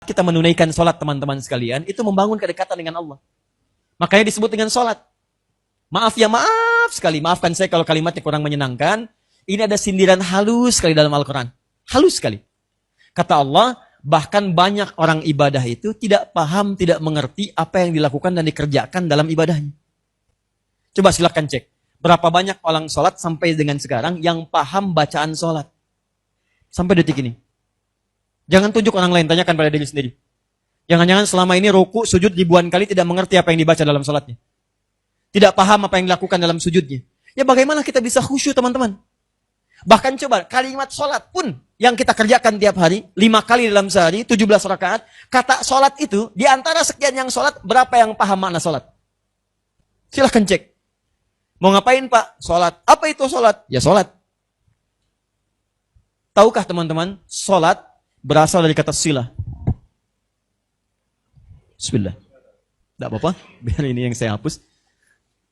kita menunaikan sholat teman-teman sekalian, itu membangun kedekatan dengan Allah. Makanya disebut dengan sholat. Maaf ya, maaf sekali. Maafkan saya kalau kalimatnya kurang menyenangkan. Ini ada sindiran halus sekali dalam Al-Quran. Halus sekali. Kata Allah, bahkan banyak orang ibadah itu tidak paham, tidak mengerti apa yang dilakukan dan dikerjakan dalam ibadahnya. Coba silakan cek. Berapa banyak orang sholat sampai dengan sekarang yang paham bacaan sholat. Sampai detik ini. Jangan tunjuk orang lain, tanyakan pada diri sendiri. Jangan-jangan selama ini ruku, sujud ribuan kali tidak mengerti apa yang dibaca dalam sholatnya. Tidak paham apa yang dilakukan dalam sujudnya. Ya bagaimana kita bisa khusyuk teman-teman? Bahkan coba kalimat sholat pun yang kita kerjakan tiap hari, 5 kali dalam sehari, 17 rakaat. Kata sholat itu, di antara sekian yang sholat, berapa yang paham makna sholat? Silahkan cek. Mau ngapain Pak? Sholat. Apa itu sholat? Ya sholat. Tahukah teman-teman, sholat berasal dari kata sila. Bismillah. Tidak apa-apa, biar ini yang saya hapus.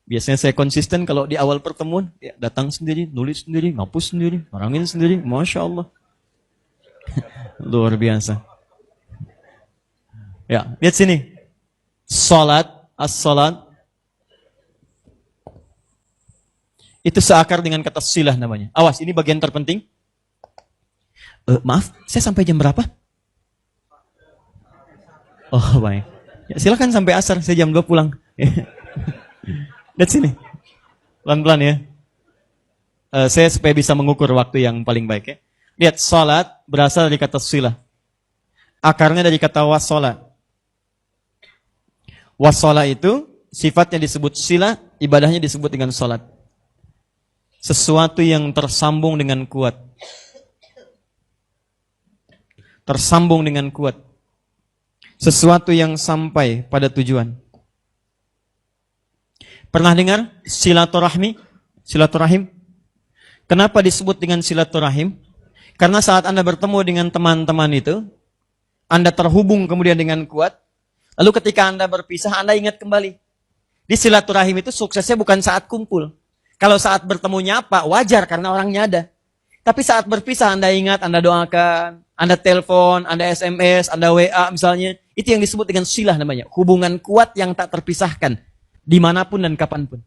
Biasanya saya konsisten kalau di awal pertemuan, ya, datang sendiri, nulis sendiri, ngapus sendiri, orangin sendiri. Masya Allah. Luar biasa. Ya, lihat sini. Salat, as-salat. Itu seakar dengan kata silah namanya. Awas, ini bagian terpenting. Maaf, saya sampai jam berapa? Oh, baik. Ya, silakan sampai asar, saya jam 2 pulang. Lihat sini. Pelan-pelan ya. Saya supaya bisa mengukur waktu yang paling baik ya. Lihat, salat berasal dari kata silah. Akarnya dari kata wassalah. Wassalah itu sifatnya disebut silah, ibadahnya disebut dengan salat. Sesuatu yang tersambung dengan kuat. Tersambung dengan kuat. Sesuatu yang sampai pada tujuan. Pernah dengar silaturahmi? Silaturahim? Kenapa disebut dengan silaturahim? Karena saat Anda bertemu dengan teman-teman itu, Anda terhubung kemudian dengan kuat, lalu ketika Anda berpisah, Anda ingat kembali. Di silaturahim itu suksesnya bukan saat kumpul. Kalau saat bertemu nyapa, wajar karena orangnya ada. Tapi saat berpisah, Anda ingat, Anda doakan, Anda telepon, Anda SMS, Anda WA misalnya. Itu yang disebut dengan silah namanya. Hubungan kuat yang tak terpisahkan. Dimanapun dan kapanpun.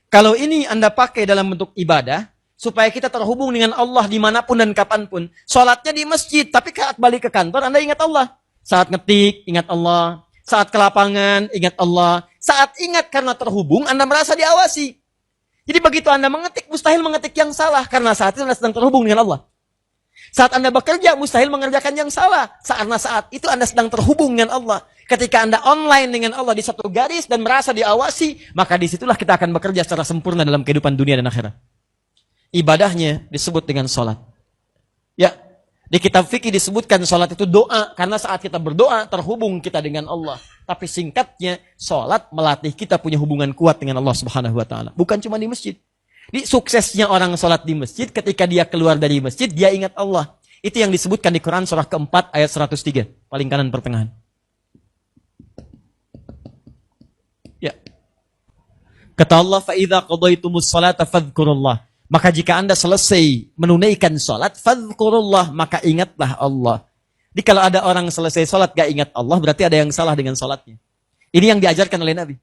Kalau ini Anda pakai dalam bentuk ibadah, supaya kita terhubung dengan Allah dimanapun dan kapanpun. Sholatnya di masjid, tapi saat balik ke kantor, Anda ingat Allah. Saat ngetik, ingat Allah. Saat ke lapangan, ingat Allah. Saat ingat karena terhubung, Anda merasa diawasi. Jadi begitu Anda mengetik, mustahil mengetik yang salah. Karena saat itu Anda sedang terhubung dengan Allah. Saat Anda bekerja, mustahil mengerjakan yang salah. Karena saat itu Anda sedang terhubung dengan Allah. Ketika Anda online dengan Allah di satu garis dan merasa diawasi, maka disitulah kita akan bekerja secara sempurna dalam kehidupan dunia dan akhirat. Ibadahnya disebut dengan sholat. Ya, di kitab fikih disebutkan sholat itu doa. Karena saat kita berdoa, terhubung kita dengan Allah. Tapi singkatnya, sholat melatih kita punya hubungan kuat dengan Allah Subhanahu Wa Taala. Bukan cuma di masjid. Di suksesnya orang sholat di masjid, ketika dia keluar dari masjid, dia ingat Allah. Itu yang disebutkan di Quran surah keempat ayat 103. Paling kanan pertengahan. Ya. Kata Allah, فَإِذَا قَضَيْتُمُ الصَّلَاةَ فَاذْكُرُوا اللَّهَ. Maka jika Anda selesai menunaikan sholat, فَاذْكُرُوا اللَّهَ, maka ingatlah Allah. Jadi kalau ada orang selesai sholat gak ingat Allah, berarti ada yang salah dengan sholatnya. Ini yang diajarkan oleh Nabi.